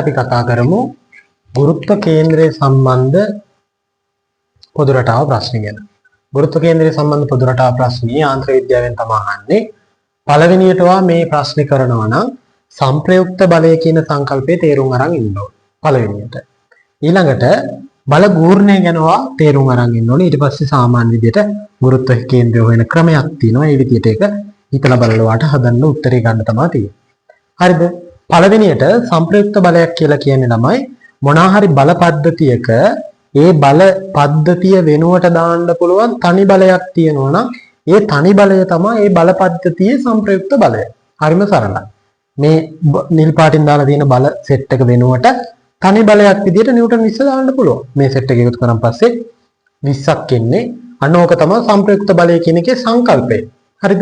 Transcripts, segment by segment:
අපි කතා කරමු ගුරුත්ව කේන්ද්‍රය සම්බන්ධ පොදු රටාව ප්‍රශ්න ගැන. ගුරුත්ව කේන්ද්‍රය සම්බන්ධ පොදු රටාව ප්‍රශ්නේ යාන්ත්‍ර විද්‍යාවෙන් තමයි අහන්නේ. පළවෙනියටවා මේ ප්‍රශ්නේ කරනවා නම් සංප්‍රයුක්ත බලය කියන සංකල්පය තේරුම් අරන් ඉන්න ඕනේ. පළවෙනියට. ඊළඟට බල ගූර්ණය ගැනවා තේරුම් අරන් ඉන්න ඕනේ. ඊට පස්සේ සාමාන්‍ය විදිහට ගුරුත්ව කේන්ද්‍රය හොයන ක්‍රමයක් තියෙනවා. ඒ විදිහට ඒක හිතලා බලලුවාට හදන්න උත්තරේ ගන්න තමයි තියෙන්නේ. හරිද? පළවෙනියට සංප්‍රයුක්ත බලයක් කියලා කියන්නේ ළමයි මොනවා හරි බල පද්ධතියක ඒ බල පද්ධතිය වෙනුවට දාන්න පුළුවන් තනි බලයක් තියෙනවා නම් ඒ තනි බලය තමයි ඒ බල පද්ධතියේ සංප්‍රයුක්ත බලය. හරිම සරලයි. මේ නිල් පාටින් දාලා තියෙන බල සෙට් එක වෙනුවට තනි බලයක් විදිහට නිව්ටන් 20 දාන්න පුළුවන්. මේ සෙට් එක එකතු කරන් පස්සේ 20ක් එන්නේ. අන්න ඕක තමයි සංප්‍රයුක්ත බලය කියන එකේ සංකල්පය. හරිද?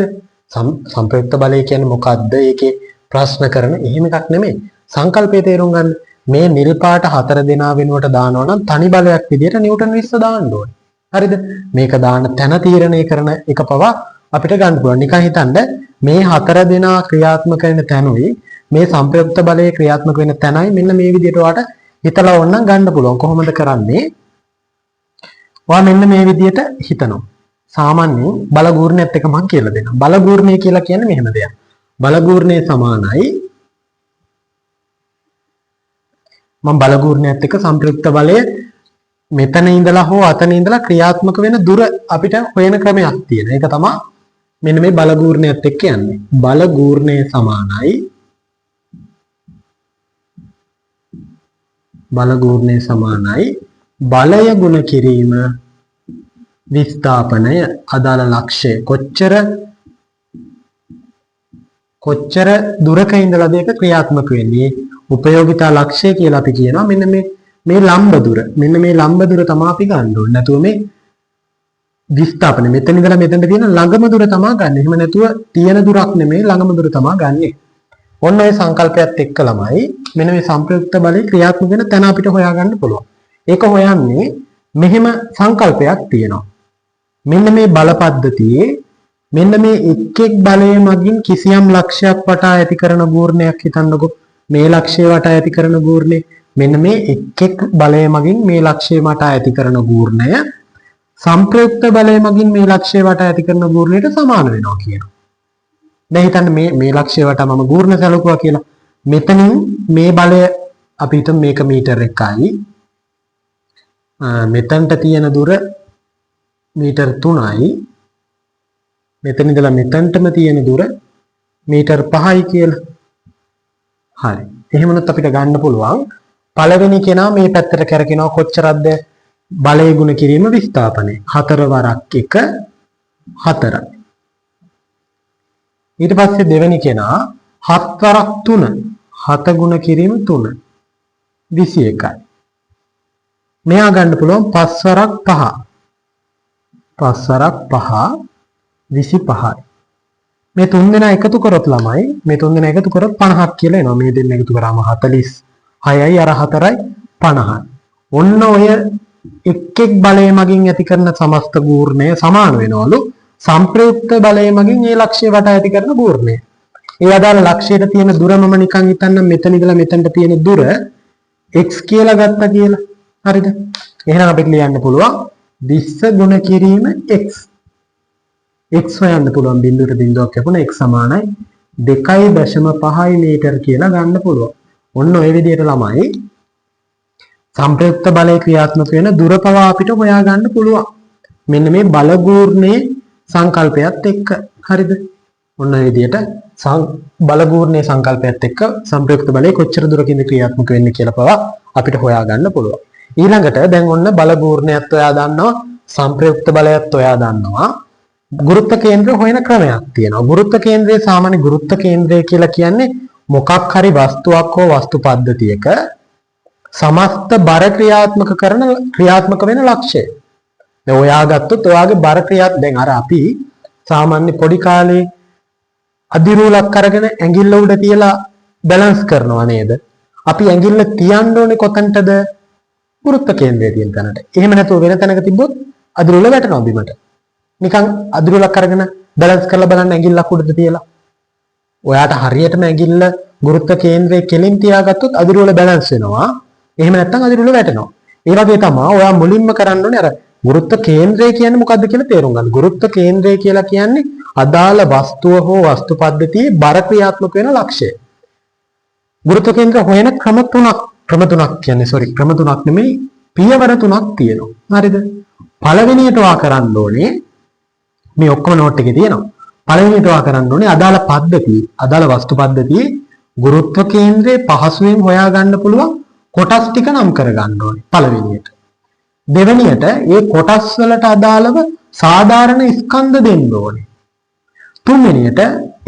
සංප්‍රයුක්ත බලය කියන්නේ මොකද්ද? ඒකේ ප්‍රශ්න කරන එහෙම එකක් නෙමෙයි. සංකල්පය තේරුම් ගන්න. මේ නිල් පාට 4 දෙනා වෙනුවට දානවා නම් තනි බලයක් විදිහට නිව්ටන් 20 දාන්න ඕනේ. හරිද? මේක දාන්න තැන තීරණය කරන එක පවා අපිට ගන්න පුළුවන්. නිකන් හිතන්න මේ 4 දෙනා ක්‍රියාත්මක වෙන තැනුයි මේ සංප්‍රයුක්ත බලයේ ක්‍රියාත්මක වෙන තැනයි මෙන්න මේ විදිහට වාට හිතලා ඕනනම් ගන්න පුළුවන්. කොහොමද කරන්නේ? ඔයා මෙන්න මේ විදිහට හිතනවා. සාමාන්‍යයෙන් බල ගූර්ණයත් එක මම කියලා දෙනවා. බල ගූර්ණය කියලා කියන්නේ මෙහෙම දෙයක්. බල ගූර්ණය සමානයි මම බල ගූර්ණයත් එක්ක සංප්‍රයුක්ත බලය මෙතන ඉඳලා හෝ අතන ඉඳලා ක්‍රියාත්මක වෙන දුර අපිට හොයන ක්‍රමයක් තියෙනවා. ඒක තමයි මෙන්න මේ බල ගූර්ණයත් එක්ක යන්නේ. බල ගූර්ණය සමානයි බලය ගුණ කිරීම විස්ථාපනය අදාළ ලක්ෂ්‍ය කොච්චර දුරක ඉඳලාද ඒක ක්‍රියාත්මක වෙන්නේ උපයෝගිතා ලක්ෂ්‍ය කියලා අපි කියනවා. මෙන්න මේ ලම්බ දුර. මෙන්න මේ ලම්බ දුර තමයි අපි ගන්න ඕනේ. නැතුව මේ විස්ථාපන මෙතන ඉඳලා මෙතනට තියෙන ළඟම දුර තමයි ගන්න. එහෙම නැතුව තියෙන දුරක් නෙමෙයි ළඟම දුර තමයි ගන්නෙ. ඔන්න ඔය සංකල්පයත් එක්ක ළමයි මෙන්න මේ සංප්‍රයුක්ත බලය ක්‍රියාත්මක වෙන තැන අපිට හොයාගන්න පුළුවන්. ඒක හොයන්නේ මෙහෙම සංකල්පයක් තියෙනවා. මෙන්න මේ බල පද්ධතියේ මෙන්න මේ එක් බලය මගින් කිසියම් ලක්ෂයක් වටා ඇති කරන ගූර්ණයක් හිතන්නකො. මේ ලක්ෂය වටා ඇති කරන ගූර්ණය මෙන්න මේ එක් බලය මගින් මේ ලක්ෂය වටා ඇති කරන ගූර්ණය සංප්‍රයුක්ත බලය මගින් මේ ලක්ෂය වටා ඇති කරන ගූර්ණයට සමාන වෙනවා කියනවා. දැන් හිතන්න මේ ලක්ෂය වටා මම ගූර්ණ සැලකුවා කියලා. මෙතනින් මේ බලය අපි හිතමු මේක මීටර 1යි. මෙතනට තියෙන දුර මීටර 3යි. මෙතන ඉඳලා මෙතනටම තියෙන දුර මීටර 5යි කියලා. හරි. එහෙමනොත් අපිට ගන්න පුළුවන් පළවෙනි කෙනා මේ පැත්තට කරකිනවා කොච්චරක්ද බලය ගුණ කිරීම විස්ථාපනය 4 වරක් 1 4යි. ඊට පස්සේ දෙවෙනි කෙනා 7 වරක් 3 7 ගුණ කිරීම 3 21යි. මෙයා ගන්න පුළුවන් 5 වරක් 5 5 වරක් 5 25යි. මේ තුන් දෙනා එකතු කරොත් ළමයි මේ තුන් දෙනා එකතු කරොත් 50ක් කියලා එනවා. මේ දෙන්න එකතු කරාම 46යි අර 4යි 50යි. ඔන්න ඔය එක් බලය මගින් ඇති කරන සමස්ත ගූර්ණය සමාන වෙනවලු සංප්‍රයුක්ත බලය මගින් මේ ලක්ෂ්‍ය වටා ඇති කරන ගූර්ණය. ඒ අදාළ ලක්ෂ්‍යයට තියෙන දුර මම නිකන් හිතන්නම් මෙතන ඉඳලා මෙතනට තියෙන දුර x කියලා ගත්තා කියලා. හරිද? එහෙනම් අපිට ලියන්න පුළුවන් 20 ගුණ කිරීම x. x හොයන්න පුළුවන් බිඳුවට බිඳුවක් කැපුණ x සමානයි 2.5 මීටර කියලා ගන්න පුළුවන්. ඔන්න ඔය විදිහට ළමයි සංප්‍රයුක්ත බලය ක්‍රියාත්මක වෙන දුර පවා අපිට හොයා ගන්න පුළුවන්. මෙන්න මේ බල ගූර්ණයේ සංකල්පයත් එක්ක. හරිද? ඔන්න ඔය විදිහට බල ගූර්ණයේ සංකල්පයත් එක්ක සංප්‍රයුක්ත බලය කොච්චර දුරකින්ද ක්‍රියාත්මක වෙන්නේ කියලා පවා අපිට හොයා ගන්න පුළුවන්. ඊළඟට දැන් ඔන්න බල ගූර්ණයත් ඔයා දන්නවා සංප්‍රයුක්ත බලයත් ඔයා දන්නවා. ගුරුත්ව කේන්ද්‍රය හොයන ක්‍රමයක් තියෙනවා. ගුරුත්ව කේන්ද්‍රයේ සාමාන්‍ය ගුරුත්ව කේන්ද්‍රය කියලා කියන්නේ මොකක් හරි වස්තුවක් හෝ වස්තු පද්ධතියක සමස්ත බර ක්‍රියාත්මක වෙන ලක්ෂ්‍යය. දැන් ඔයා ගත්තොත් ඔයාගේ බර ක්‍රියාත් දැන් අර අපි සාමාන්‍ය පොඩි කාලේ අදිරූලක් අරගෙන ඇඟිල්ල උඩ තියලා බැලන්ස් කරනවා නේද? අපි ඇඟිල්ල තියන්න ඕනේ කොතනටද? ගුරුත්ව කේන්ද්‍රයේ තියෙන තැනට. එහෙම නැතුව වෙන තැනක තිබ්බොත් අදිරූල වැටෙනවා බිමට. නිකන් අදිරූලක් අරගෙන බැලන්ස් කරලා බලන්න ඇඟිල්ලක් උඩට තියලා. ඔයාට හරියටම ඇඟිල්ල ගුරුත්ව කේන්ද්‍රයේ කෙලින් තියාගත්තොත් අදිරුවල බැලන්ස් වෙනවා. එහෙම නැත්නම් අදිරුවල වැටෙනවා. ඒ වගේ තමයි ඔයා මුලින්ම කරන්න ඕනේ අර ගුරුත්ව කේන්ද්‍රය කියන්නේ මොකද්ද කියලා තේරුම් ගන්න. ගුරුත්ව කේන්ද්‍රය කියලා කියන්නේ අදාළ වස්තුව හෝ වස්තු පද්ධතියේ බර ක්‍රියාත්මක වෙන ලක්ෂය. ගුරුත්ව කේන්ද්‍ර හොයන ක්‍රම තුනක් නෙමෙයි පියවර තුනක් තියෙනවා. හරිද? පළවෙනියට වා කරන්න ඕනේ මේ ඔක්කොම නෝට් එකේ තියෙනවා. පළවෙනියට වා කරන්න ඕනේ අදාළ වස්තු පද්ධතියේ ගුරුත්ව කේන්ද්‍රයේ පහසුවෙන් හොයා ගන්න පුළුවන් කොටස් ටික නම් කර ගන්න ඕනේ පළවෙනියට. දෙවෙනියට ඒ කොටස් වලට අදාළව සාධාරණ ස්කන්ධ දෙන්න ඕනේ. තුන්වෙනියට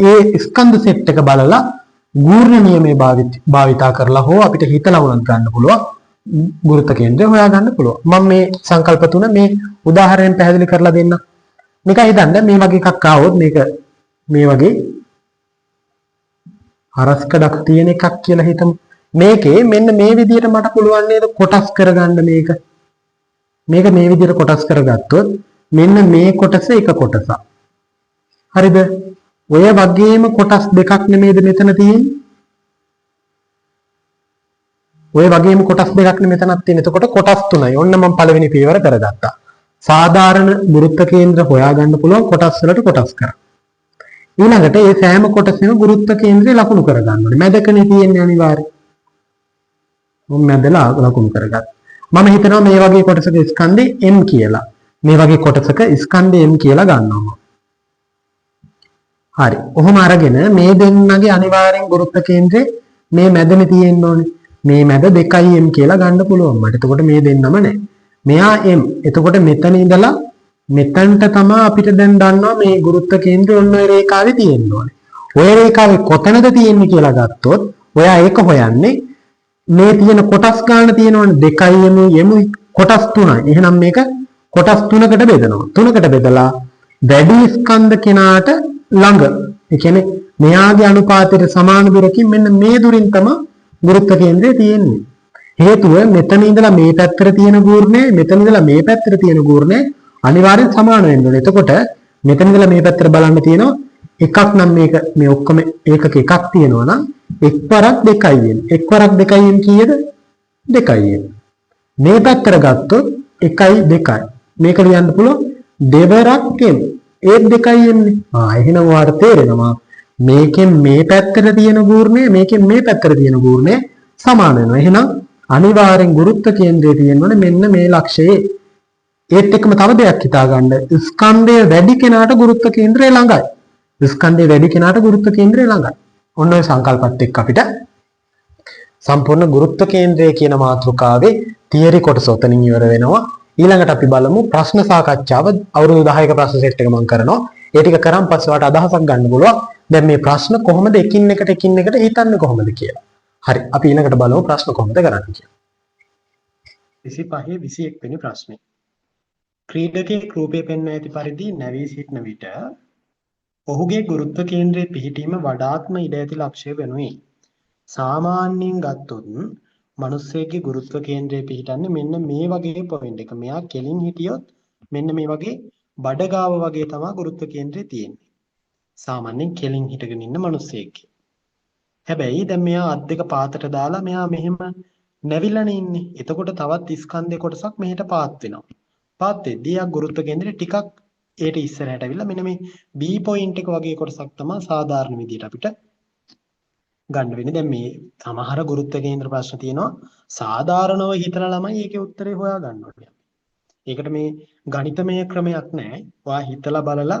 ඒ ස්කන්ධ සෙට් එක බලලා ගූර්ණ නියමයේ භාවිතා කරලා හෝ අපිට හිතලා වුණත් ගන්න පුළුවන් ගුරුත්ව කේන්ද්‍රය හොයා ගන්න පුළුවන්. මම මේ සංකල්ප තුන මේ උදාහරණයෙන් පැහැදිලි කරලා දෙන්නම්. මේක හිතන්න මේ වගේ එකක් ආවොත් මේක මේ වගේ හරස්කඩක් තියෙන එකක් කියලා හිතමු. මේකේ මෙන්න මේ විදිහට මට පුළුවන් නේද කොටස් කරගන්න මේක. මේක මේ විදිහට කොටස් කරගත්තොත් මෙන්න මේ කොටස එක කොටසක්. හරිද? ඔය වගේම කොටස් දෙකක් නෙමෙයිද මෙතන තියෙන්නේ? ඔය වගේම කොටස් දෙකක් නෙමෙයි මෙතනක් තියෙන්නේ. එතකොට කොටස් තුනයි. ඔන්න මම පළවෙනි පියවර කරගත්තා. සාධාරණ ගුරුත්ව කේන්ද්‍ර හොයාගන්න පුළුවන් කොටස් වලට කොටස් කරා. ඊළඟට මේ සෑම කොටසෙම ගුරුත්ව කේන්ද්‍රය ලකුණු කරගන්න ඕනේ. මැදකනේ තියෙන්නේ අනිවාර්යයෙන්. මම මැදලා ලකුණු කරගත්තා. මම හිතනවා මේ වගේ කොටසක ස්කන්ධය m කියලා. මේ වගේ කොටසක ස්කන්ධය m කියලා ගන්නවා. හරි. ඔහොම අරගෙන මේ දෙන්නගේ අනිවාර්යෙන් ගුරුත්ව කේන්ද්‍රය මේ මැදනේ තියෙන්න ඕනේ. මේ මැද 2m කියලා ගන්න පුළුවන් මට. එතකොට මේ දෙන්නම නැහැ. මෙයා m. එතකොට මෙතන ඉඳලා මෙතනට තමයි අපිට දැන් දන්නවා මේ ගුරුත්ව කේන්ද්‍රය ඔන්න ඔය රේඛාවේ තියෙන්න ඕනේ. ඔය රේඛාවේ කොතනද තියෙන්නේ කියලා ගත්තොත් ඔයා ඒක හොයන්නේ මේ තියෙන කොටස් ගන්න තියෙනවනේ 2m කොටස් 3යි. එහෙනම් මේක කොටස් 3කට බෙදනවා. 3කට බෙදලා වැඩි ස්කන්ධ කෙනාට ළඟ. ඒ කියන්නේ මෙයාගේ අනුපාතයට සමාන දුරකින් මෙන්න මේ දුරින් තමයි ගුරුත්ව කේන්ද්‍රය තියෙන්නේ. හේතුව මෙතන ඉඳලා මේ පැත්තට තියෙන ගූර්ණය මෙතන ඉඳලා මේ පැත්තට තියෙන ගූර්ණය අනිවාර්යෙන් සමාන වෙන්න ඕනේ. එතකොට මෙතන ඉඳලා මේ පැත්තට බලන්න තියෙනවා එකක් නම් මේක මේ ඔක්කොම ඒකක එකක් තියෙනවා නම් එක් වරක් 2n. එක් වරක් 2n කීයද? 2n. මේ පැත්තට ගත්තොත් 1යි 2යි. මේක ලියන්න පුළුවන් දෙවරක් m. ඒත් 2n නේ. එහෙනම් ඔයාලට තේරෙනවා මේකෙන් මේ පැත්තට තියෙන ගූර්ණය මේකෙන් මේ පැත්තට තියෙන ගූර්ණය සමාන වෙනවා. එහෙනම් අනිවාර්යෙන් ගුරුත්ව කේන්ද්‍රය තියෙනවනේ මෙන්න මේ ලක්ෂයේ. ඒත් එක්කම තව දෙයක් හිතා ගන්න. ස්කන්ධය වැඩි කෙනාට ගුරුත්ව කේන්ද්‍රය ළඟයි. ස්කන්ධය වැඩි කෙනාට ගුරුත්ව කේන්ද්‍රය ළඟයි. ඔන්න ඔය සංකල්පත් එක්ක අපිට සම්පූර්ණ ගුරුත්ව කේන්ද්‍රය කියන මාතෘකාවේ තියරි කොටස උතනින් ඉවර වෙනවා. ඊළඟට අපි බලමු ප්‍රශ්න සාකච්ඡාව. අවුරුදු 10ක ප්‍රශ්න සෙට් එක මම කරනවා. ඒ ටික කරන් පස්සේ වාට අදහසක් ගන්න පුළුවන්. දැන් මේ ප්‍රශ්න කොහොමද එකින් එකට හිතන්නේ කොහොමද කියලා. හරි. අපි ඊළඟට බලමු ප්‍රශ්න කොහොමද කරන්නේ කියලා. 25 21 වෙනි ප්‍රශ්නේ. ක්‍රීඩකයෙක් රූපයේ පෙන්වා ඇති පරිදි නැවී සිටින විට ඔහුගේ ගුරුත්ව කේන්ද්‍රයේ පිහිටීම වඩාත්ම ඉඩ ඇති ලක්ෂ්‍ය වෙනුයි. සාමාන්‍යයෙන් ගත්තොත් මිනිස්සෙක්ගේ ගුරුත්ව කේන්ද්‍රයේ පිහිටන්නේ මෙන්න මේ වගේ පොයින්ට් එක. මෙයා කෙලින් හිටියොත් මෙන්න මේ වගේ බඩගාව වගේ තමයි ගුරුත්ව කේන්ද්‍රය තියෙන්නේ. සාමාන්‍යයෙන් කෙලින් හිටගෙන ඉන්න මිනිස්සෙක්ගේ. හැබැයි දැන් මෙයා අත් දෙක පාතට දාලා මෙයා මෙහෙම නැවිලානේ ඉන්නේ. එතකොට තවත් ස්කන්ධේ කොටසක් මෙහෙට පාත් වෙනවා. පාත් වෙද්දී ආ ගුරුත්ව කේන්ද්‍රය ටිකක් ඒට ඉස්සරහට ඇවිල්ලා මෙන්න මේ B පොයින්ට් එක වගේ කොටසක් තමයි සාධාරණ විදිහට අපිට ගන්න වෙන්නේ. දැන් මේ සමහර ගුරුත්ව කේන්ද්‍ර ප්‍රශ්න තියෙනවා සාධාරණව හිතලා ළමයි ඒකේ උත්තරේ හොයා ගන්න ඕනේ. ඒකට මේ ගණිතමය ක්‍රමයක් නැහැ. ඔයා හිතලා බලලා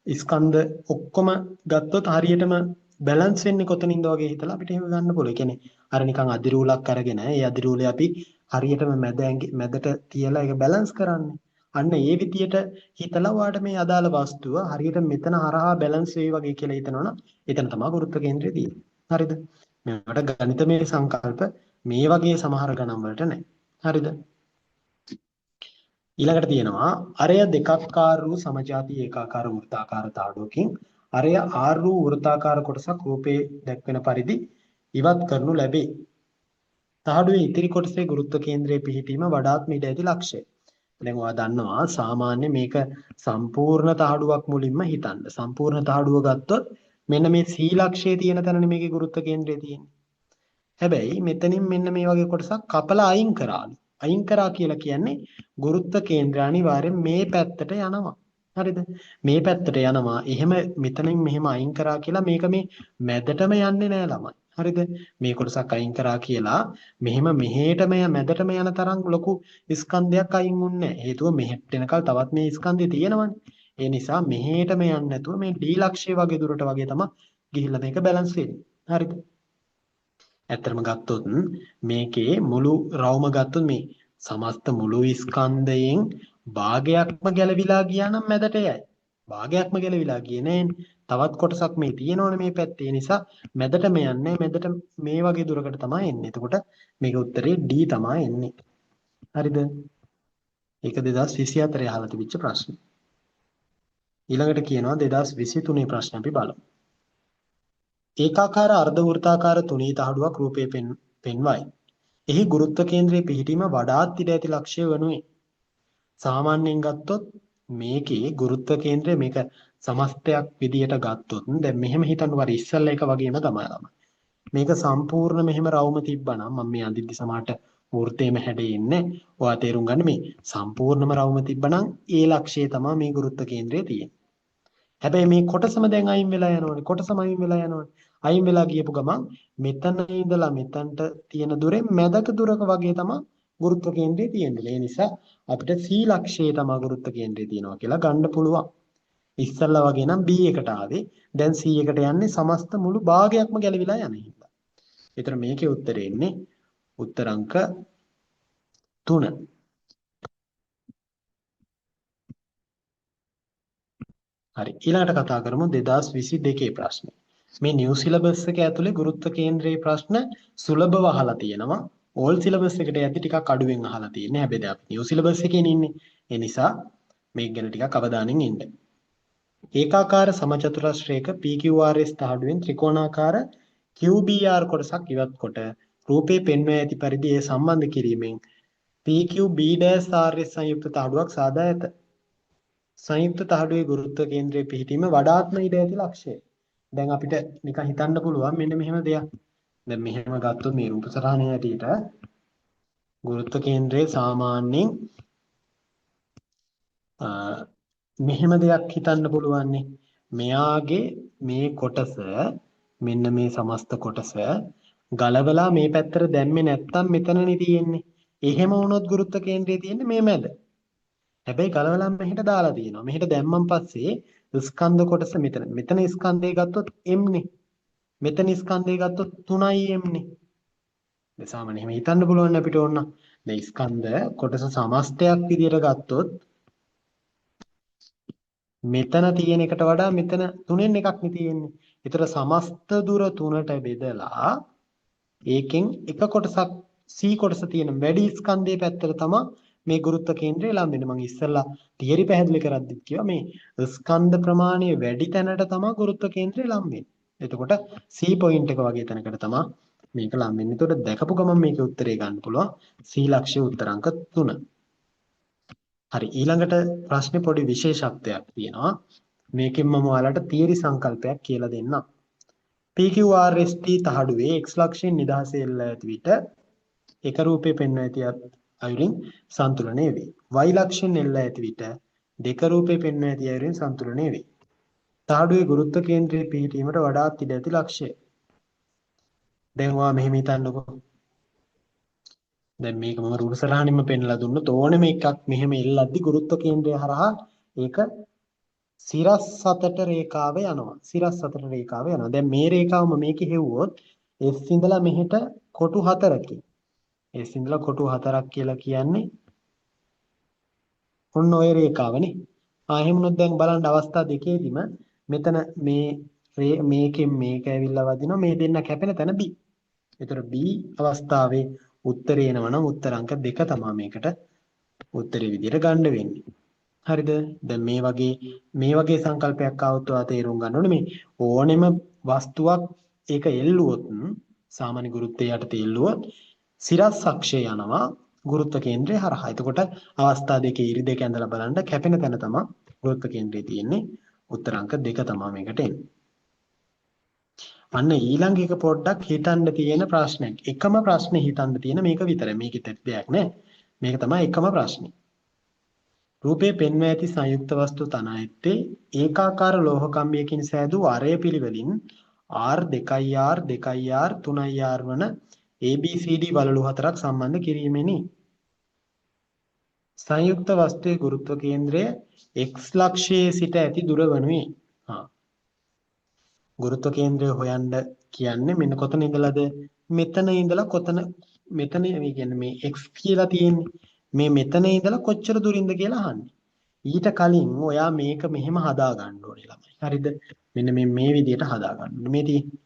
ස්කන්ධ ඔක්කොම ගත්තොත් හරියටම බැලන්ස් වෙන්නේ කොතනින්ද වගේ හිතලා අපිට එහෙම ගන්න පුළුවන්. ඒ කියන්නේ අර නිකන් අදිරූලක් අරගෙන ඒ අදිරූලේ අපි හරියටම මැදට තියලා ඒක බැලන්ස් කරන්නේ. අන්න ඒ විදියට හිතලා ඔයාට මේ අදාළ වස්තුව හරියට මෙතන හරහා බැලන්ස් වෙයි වගේ කියලා හිතනවනම් එතන තමයි ගුරුත්ව කේන්ද්‍රය තියෙන්නේ. හරිද? මේකට ගණිතමය සංකල්ප මේ වගේ සමහර ගණන් වලට නැහැ. හරිද? ඊළඟට තියෙනවා අරය දෙකක්කාර වූ සමජාති ඒකාකාර වෘත්තාකාර තාඩුවකින් අරය ආර් වූ වෘත්තාකාර කොටසක් රූපේ දැක්වෙන පරිදි ඉවත් කරනු ලැබේ. තාඩුවේ ඉතිරි කොටසේ ගුරුත්ව කේන්ද්‍රයේ පිහිටීම වඩාත්ම ඉඩ ඇති ලක්ෂය. දැන් ඔයා දන්නවා සාමාන්‍ය මේක සම්පූර්ණ තාඩුවක් මුලින්ම හිතන්න. සම්පූර්ණ තාඩුව ගත්තොත් මෙන්න මේ C ලක්ෂයේ තියෙන තැනනේ මේකේ ගුරුත්ව කේන්ද්‍රය තියෙන්නේ. හැබැයි මෙතනින් මෙන්න මේ වගේ කොටසක් කපලා අයින් කරාලු. අයින් කරා කියලා කියන්නේ ගුරුත්ව කේන්ද්‍රය අනිවාර්යෙන් මේ පැත්තට යනවා. හරිද? මේ පැත්තට යනවා. එහෙම මෙතනින් මෙහෙම අයින් කරා කියලා මේක මේ මැදටම යන්නේ නෑ ළමයි. හරිද? මේ කොටසක් අයින් කරා කියලා මෙහෙම මෙහෙටම මැදටම යන තරම් ලොකු ස්කන්ධයක් අයින් වුන්නේ නෑ. හේතුව මෙහෙට එනකල් තවත් මේ ස්කන්ධය තියෙනවනේ. ඒ නිසා මෙහෙටම යන්නේ නැතුව මේ D ලක්ෂය වගේ දුරට වගේ තමයි ගිහිල්ලා මේක බැලන්ස් වෙන්නේ. හරිද? ඇත්තටම ගත්තොත් මේකේ මුළු රවුම ගත්තොත් මේ සමස්ත මුළු ස්කන්ධයෙන් භාගයක්ම ගැලවිලා ගියා නම් මැදට යයි. භාගයක්ම ගැලවිලා ගියේ නෑනේ. තවත් කොටසක් මේ තියෙනවනේ මේ පැත්තේ. ඒ නිසා මැදටම යන්නේ මැදට මේ වගේ දුරකට තමයි එන්නේ. එතකොට මේක උත්තරේ D තමයි එන්නේ. හරිද? ඒක 2024 අහලා තිබිච්ච ප්‍රශ්න. ඊළඟට කියනවා 2023 ප්‍රශ්න අපි බලමු. ඒකාකාර අර්ධ වෘත්තාකාර තුනී තහඩුවක් රූපයේ පෙන්වයි. එහි ගුරුත්ව කේන්ද්‍රයේ පිහිටීම වඩාත් ඉඩ ඇති ලක්ෂ්‍ය වනුයේ. සාමාන්‍යයෙන් ගත්තොත් මේකේ ගුරුත්ව කේන්ද්‍රය මේක සමස්තයක් විදියට ගත්තොත් දැන් මෙහෙම හිතන්නකෝ අර ඉස්සල්ලා එක වගේම තමයි. මේක සම්පූර්ණ මෙහෙම රවුම තිබ්බනම් මම මේ අඳිද්දි සමාට වෘත්තේම හැඩෙන්නේ. ඔයා තේරුම් ගන්න මේ සම්පූර්ණම රවුම තිබ්බනම් ඒ ලක්ෂ්‍යය තමයි මේ ගුරුත්ව කේන්ද්‍රයේ තියෙන්නේ. හැබැයි මේ කොටසම දැන් අයින් වෙලා යනවනේ. කොටසම අයින් වෙලා යනවනේ. අයින් වෙලා ගියපු ගමන් මෙතන ඉඳලා මෙතනට තියෙන දුරෙන් මැදක දුරක වගේ තමයි ගුරුත්ව කේන්ද්‍රය තියෙන්නේ. ඒ නිසා අපිට C ලක්ෂයේ තමයි ගුරුත්ව කේන්ද්‍රය තියෙනවා කියලා ගන්න පුළුවන්. ඉස්සල්ලා වගේ නම් B එකට ආවේ. දැන් C එකට යන්නේ සමස්ත මුළු භාගයක්ම ගැලවිලා යන හින්දා. ඒතර මේකේ උත්තරේ එන්නේ උත්තර අංක 3. හරි ඊළඟට කතා කරමු 2022 ප්‍රශ්නේ. මේ නිව් සිලබස් එක ඇතුලේ ගුරුත්ව කේන්ද්‍රයේ ප්‍රශ්න සුලභව අහලා තියෙනවා. ඕල් සිලබස් එකට යද්දි ටිකක් අඩුවෙන් අහලා තියෙන්නේ. හැබැයි අපි නිව් සිලබස් එකේ ඉන්නේ. ඒ නිසා මේක ගැන ටිකක් අවධානයෙන් ඉන්න. ඒකාකාර සමචතුරස්‍රයක PQRS තහඩුවෙන් ත්‍රිකෝණාකාර QBR කොටසක් ඉවත් කොට රූපේ පෙන්වා ඇති පරිදි ඒ සම්බන්ධ කිරීමෙන් PQB-RS සංයුක්ත තහඩුවක් සාදා ඇත. සංයුක්ත තහඩුවේ ගුරුත්ව කේන්ද්‍රයේ පිහිටීම වඩාත්ම ඉඩ ඇති ලක්ෂ්‍යය. දැන් අපිට නිකන් හිතන්න පුළුවන් මෙන්න මෙහෙම දෙයක්. දැන් මෙහෙම ගත්තොත් මේ රූප සටහනේ හැටියට ගුරුත්ව කේන්ද්‍රයේ සාමාන්‍යයෙන් මෙහෙම දෙයක් හිතන්න පුළුවන්නේ. මෙයාගේ මේ කොටස මෙන්න මේ සමස්ත කොටස ගලවලා මේ පැත්තට දැම්මේ නැත්තම් මෙතනනේ තියෙන්නේ. එහෙම වුණොත් ගුරුත්ව කේන්ද්‍රය තියෙන්නේ මේ මැද. හැබැයි ගලවලා මෙහෙට දාලා තියෙනවා. මෙහෙට දැම්මන් පස්සේ ස්කන්ධ කොටස මෙතන. මෙතන ස්කන්ධය ගත්තොත් m නේ. මෙතන ස්කන්ධය ගත්තොත් 3යි m නේ. ඒ සාමාන්‍ය එහෙම හිතන්න පුළුවන් අපිට ඕන. දැන් ස්කන්ධ කොටස සමස්තයක් විදියට ගත්තොත් මෙතන තියෙන එකට වඩා මෙතන 3න් එකක් නේ තියෙන්නේ. ඒතර සමස්ත දුර 3ට බෙදලා ඒකෙන් එක කොටසක් C කොටස තියෙන වැඩි ස්කන්ධයේ පැත්තට තමයි මේ ගුරුත්ව කේන්ද්‍රය ලම් වෙන්නේ. මම ඉස්සෙල්ලා තියරි පැහැදිලි කරද්දිත් කිව්වා මේ ස්කන්ධ ප්‍රමාණය වැඩි තැනට තමයි ගුරුත්ව කේන්ද්‍රය ලම් වෙන්නේ. එතකොට C පොයින්ට් එක වගේ තැනකට තමයි මේක ලම් වෙන්නේ. එතකොට දැකපු ගමන් මේකේ උත්තරේ ගන්න පුළුවන් C ලක්ෂ්‍ය උත්තරාංක 3. හරි ඊළඟට ප්‍රශ්නේ පොඩි විශේෂත්වයක් තියෙනවා. මේකෙන් මම ඔයාලට තියරි සංකල්පයක් කියලා දෙන්නම්. PQRST තහඩුවේ x ලක්ෂයෙන් නිදහසේ එල්ලා ඇති විට එක රූපේ පෙන්වා ඇති අයුරින් සන්තුලනය වේ. y ලක්ෂයෙන් එල්ලා ඇති විට දෙක රූපේ පෙන්වා ඇති අයුරින් සන්තුලනය වේ. තහඩුවේ ගුරුත්ව කේන්ද්‍රයේ පිහිටීමට වඩාත් ඉඩ ඇති ලක්ෂය. දැන් ඔයා මෙහෙම හිතන්නකෝ. දැන් මේක මම රූප සටහනින්ම පෙන්ලා දුන්නොත් ඕනෙම එකක් මෙහෙම එල්ලද්දි ගුරුත්ව කේන්ද්‍රය හරහා ඒක සිරස් සතට රේඛාව යනවා. සිරස් සතට රේඛාව යනවා. දැන් මේ රේඛාවම මේකේ හෙව්වොත් S ඉඳලා මෙහෙට කොටු 4කින්. S ඉඳලා කොටු 4ක් කියලා කියන්නේ ඔන්න ඔය රේඛාවනේ. එහෙම වුණොත් දැන් බලන්න අවස්ථා දෙකේදීම මෙතන මේකෙන් මේක ඇවිල්ලා වදිනවා මේ දෙන්න කැපෙන තැන B. ඒතර B අවස්ථාවේ උත්තරේ එනවා නම් උත්තර අංක 2 තමයි මේකට උත්තරේ විදියට ගන්න වෙන්නේ. හරිද? දැන් මේ වගේ සංකල්පයක් ආවොත් ඔයා තේරුම් ගන්න ඕනේ මේ ඕනෙම වස්තුවක් ඒක එල්ලුවොත් සාමාන්‍ය ගුරුත්වය යටතේ එල්ලුවොත් සිරස් අක්ෂය යනවා ගුරුත්ව කේන්ද්‍රය හරහා. එතකොට අවස්ථා දෙකේ ඉරි දෙක ඇඳලා බලන්න කැපෙන තැන තමයි ගුරුත්ව කේන්ද්‍රය තියෙන්නේ. උත්තර අංක 2 තමයි මේකට එන්නේ. අන්න ඊළඟ එක පොඩ්ඩක් හිතන්න තියෙන ප්‍රශ්නයක්. එකම ප්‍රශ්නේ හිතන්න තියෙන මේක විතරයි. මේකෙත් දෙයක් නෑ. මේක තමයි එකම ප්‍රශ්නේ. රූපේ පෙන්වා ඇති සංයුක්ත වස්තු තනා ඇත්තේ ඒකාකාර ලෝහ කම්බියකින් සෑදූ අරය පිළිවෙලින් R2R 2R 3R වන ABCD වලලු හතරක් සම්බන්ධ කිරීමෙනි. සංයුක්ත වස්තුවේ ගුරුත්ව කේන්ද්‍රය x ලක්ෂයේ සිට ඇති දුර වනුයේ. ගුරුත්ව කේන්ද්‍රය හොයන්න කියන්නේ මෙන්න කොතන ඉඳලාද? මෙතන ඉඳලා කොතන මෙතන කියන්නේ මේ x කියලා තියෙන්නේ. මේ මෙතන ඉඳලා කොච්චර දුරින්ද කියලා අහන්නේ. ඊට කලින් ඔයා මේක මෙහෙම හදා ගන්න ඕනේ ළමයි. හරිද? මෙන්න මේ විදිහට හදා ගන්න ඕනේ. මේ තියෙන්නේ.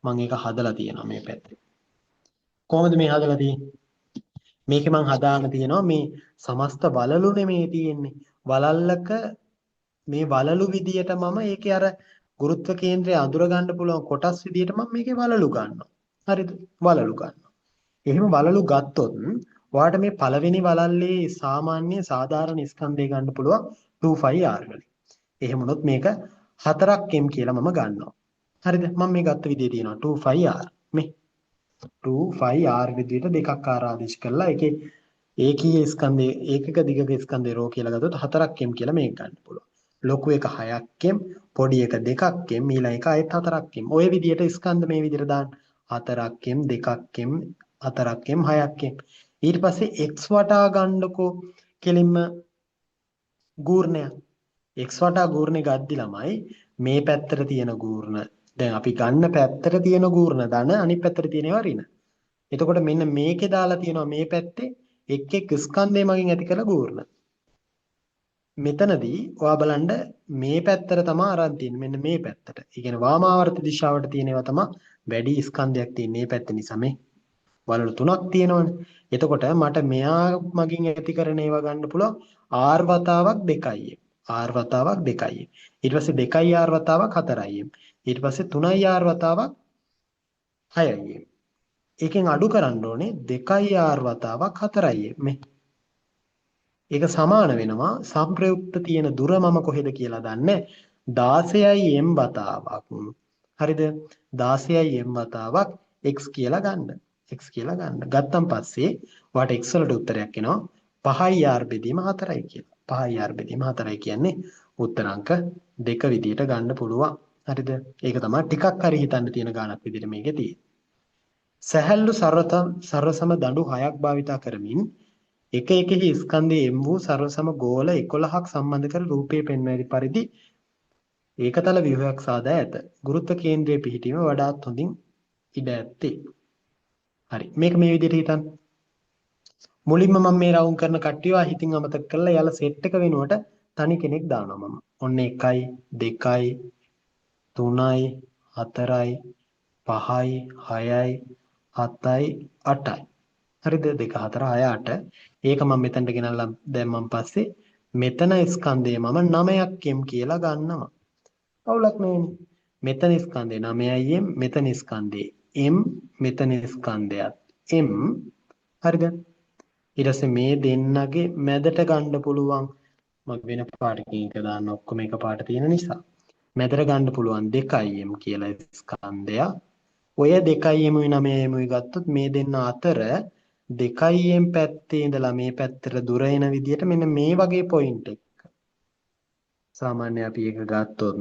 මම ඒක හදලා තියෙනවා මේ පැත්තේ. කොහොමද මේ හදලා තියෙන්නේ? මේකේ මම හදාගෙන තියෙනවා මේ සමස්ත වලලු නෙමේ තියෙන්නේ. වලල්ලක මේ වලලු විදියට මම ඒකේ අර ගුරුත්ව කේන්ද්‍රය අඳුර ගන්න පුළුවන් කොටස් විදියට මම මේකේ වලලු ගන්නවා. හරිද? වලලු ගන්නවා. එහෙම වලලු ගත්තොත් ඔයාට මේ පළවෙනි වලල්ලේ සාමාන්‍ය සාධාරණ ස්කන්ධය ගන්න පුළුවන් 2πr වලින්. එහෙම වුණොත් මේක 4m කියලා මම ගන්නවා. හරිද? මම මේ ගත්ත විදිය තියෙනවා 2πr. මේ 2πr විදියට දෙකක් ආරාදේශ කරලා ඒකේ ඒකීය ස්කන්ධයේ ඒකක දිගක ස්කන්ධේ රෝ කියලා ගත්තොත් 4m කියලා මේක ගන්න පුළුවන්. ලොකු එක 6m, පොඩි එක 2m, ඊළඟ එක ආයෙත් 4m. ওই විදියට ස්කන්ධ මේ විදියට දාන්න 4m, 2m, 4m, 6m. ඊට පස්සේ x වටා ගන්නකො කෙලින්ම ගූර්ණය. x වටා ගූර්ණේ ගද්දි ළමයි මේ පැත්තට තියෙන ගූර්ණ දැන් අපි ගන්න පැත්තට තියෙන ගූර්ණ ධන අනිත් පැත්තට තියෙනවා ඍණ. එතකොට මෙන්න මේකේ දාලා තියෙනවා මේ පැත්තේ එක් ස්කන්ධය මගින් ඇති කළ ගූර්ණ. මෙතනදී ඔයා බලන්න මේ පැත්තට තමයි අරන් තියෙන්නේ. මෙන්න මේ පැත්තට. ඒ කියන්නේ වාමාවර්ත දිශාවට තියෙන ඒවා තමයි වැඩි ස්කන්ධයක් තියෙන මේ පැත්ත නිසා මේ වලලු තුනක් තියෙනවනේ. එතකොට මට මෙයා මගින් ඇති කරන ඒවා ගන්න පුළුවන් r වතාවක් 2m. r වතාවක් 2m. ඊට පස්සේ 2r වතාවක් 4m. ඊට පස්සේ 3r වතාවක් 6m. ඒකෙන් අඩු කරන්න ඕනේ 2r වතාවක් 4m. මේ ඒක සමාන වෙනවා සංප්‍රයුක්ත තියෙන දුර මම කොහෙද කියලා දන්නේ 16m වතාවක්. හරිද? 16m වතාවක් x කියලා ගන්න. x කියලා ගන්න. ගත්තන් පස්සේ ඔයාට x වලට උත්තරයක් එනවා 5r බෙදීම 4යි කියලා. 5r බෙදීම 4යි කියන්නේ උත්තරාංක 2 විදියට ගන්න පුළුවන්. හරිද? ඒක තමයි ටිකක් හරි හිතන්න තියෙන ගාණක් විදියට මේකේ තියෙන්නේ. සැහැල්ලු සර්වසම දඬු 6ක් භාවිතා කරමින් එක එකෙහි ස්කන්ධයේ M වූ සර්වසම ගෝල 11ක් සම්බන්ධ කර රූපයේ පෙන්වන පරිදි ඒකතල ව්‍යුහයක් සාදා ඇත. ගුරුත්ව කේන්ද්‍රයේ පිහිටීම වඩාත් හොඳින් ඉඩ ඇත්තේ. හරි. මේක මේ විදිහට හිතන්න. මුලින්ම මම මේ රවුම් කරන කට්ටියව හිතින් අමතක කරලා යාලා සෙට් එක වෙනුවට තනි කෙනෙක් දානවා මම. ඔන්න 1යි 2යි 3යි 4යි 5යි 6යි 7යි 8යි. හරිද? 2 4 6 8. ඒක මම මෙතනට ගෙනල්ලා දැම්මන් පස්සේ මෙතන ස්කන්ධය මම 9ක් m කියලා ගන්නවා. අවුලක් නැහැනේ. මෙතන ස්කන්ධය 9යි m, මෙතන ස්කන්ධය m, මෙතන ස්කන්ධයත් m. හරිද? ඊට පස්සේ මේ දෙන්නගේ මැදට ගන්න පුළුවන් මම වෙන පාටකින් එක දාන්න ඔක්කොම එක පාට තියෙන නිසා. මැදට ගන්න පුළුවන් 2m කියලා ස්කන්ධය. ඔය 2m 9m ගත්තොත් මේ දෙන්න අතර 2m පැත්තේ ඉඳලා මේ පැත්තට දුර එන විදිහට මෙන්න මේ වගේ පොයින්ට් එක. සාමාන්‍ය අපි එක ගත්තොත්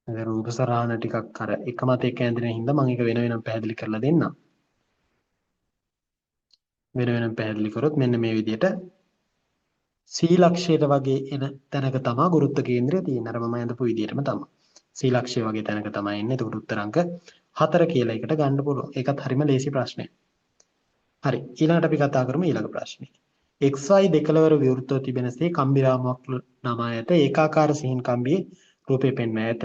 අර රූප සරහන ටිකක් අර එකමත එක ඇඳෙන හින්දා මම ඒක වෙන වෙනම පැහැදිලි කරලා දෙන්නම්. වෙන වෙනම පැහැදිලි කරොත් මෙන්න මේ විදිහට සීලක්ෂයට වගේ එන තැනක තමයි ගුරුත්ව කේන්ද්‍රය තියෙන්නේ. අර මම ඇඳපු විදිහටම තමයි. සීලක්ෂය වගේ තැනක තමයි ඉන්නේ. ඒකට උත්තරංක 4 කියලා එකට ගන්න පුළුවන්. ඒකත් හරිම ලේසි ප්‍රශ්නයක්. හරි. ඊළඟට අපි කතා කරමු ඊළඟ ප්‍රශ්නේ. XY දෙකලවර විවෘතව තිබෙනසේ කම්බිරාමුවක් නමා ඇත ඒකාකාර සිහින් කම්බියේ රූපේ පෙන්වා ඇත.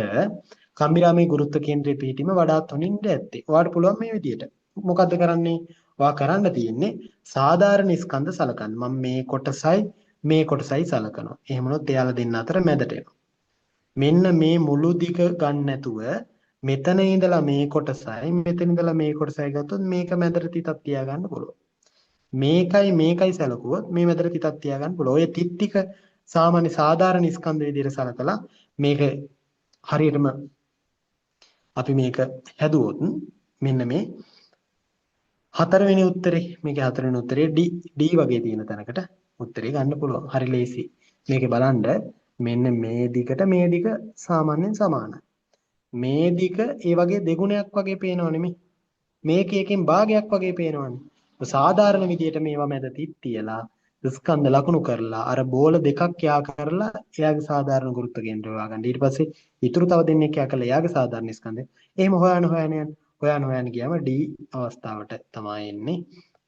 කම්බිරාමේ ගුරුත්ව කේන්ද්‍රයේ පිහිටීම වඩාත් හොඳින් ඇත්තේ. ඔයාලට පුළුවන් මේ විදිහට. මොකද්ද කරන්නේ? ඔයා කරන්න තියෙන්නේ සාධාරණ ස්කන්ධ සලකන්න. මම මේ කොටසයි සලකනවා. එහෙම වුණොත් එයාලා දෙන්න අතර මැදට එනවා. මෙන්න මේ මුළු දිග ගන්න නැතුව මෙතන ඉඳලා මේ කොටසයි මෙතන ඉඳලා මේ කොටසයි ගත්තොත් මේක මැදට තිතක් තියාගන්න පුළුවන්. මේකයි සැලකුවොත් මේ මැදට තිතක් තියාගන්න පුළුවන්. ඔය තිත් ටික සාමාන්‍ය සාධාරණ ස්කන්ධ විදිහට සලකලා මේක හරියටම අපි මේක හැදුවොත් මෙන්න මේ හතරවෙනි උත්තරේ මේකේ හතරවෙනි උත්තරේ D වගේ තියෙන තැනකට උත්තරේ ගන්න පුළුවන්. හරි ලේසි. මේකේ බලන්න මෙන්න මේ දිගට මේ දිග සාමාන්‍යයෙන් සමානයි. මේ දිග ඒ වගේ දෙගුණයක් වගේ පේනව නෙමෙයි. මේක එකෙන් භාගයක් වගේ පේනවනේ. සාධාරණ විදියට මේවා මැද තිත් තියලා ස්කන්ධ ලකුණු කරලා අර බෝල දෙකක් යා කරලා එයාගේ සාධාරණ ගුරුත්ව කේන්ද්‍රය හොයාගන්න. ඊට පස්සේ ඉතුරු තව දෙන්නෙක් යා කරලා එයාගේ සාධාරණ ස්කන්ධය. එහෙම හොයන ගියාම D අවස්ථාවට තමයි එන්නේ.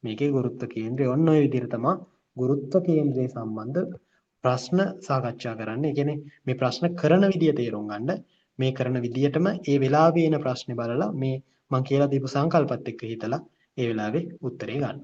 මේකේ ගුරුත්ව කේන්ද්‍රය ඔන්න ඔය විදිහට තමයි ගුරුත්ව කේන්ද්‍රය සම්බන්ධ ප්‍රශ්න සාකච්ඡා කරන්න. ඒ කියන්නේ මේ ප්‍රශ්න කරන විදිය තේරුම් ගන්න. මේ කරන විදියටම ඒ වෙලාවේ එන ප්‍රශ්නේ බලලා මේ මම කියලා දීපු සංකල්පත් එක්ක හිතලා ඒ වෙලාවේ උත්තරේ ගන්න.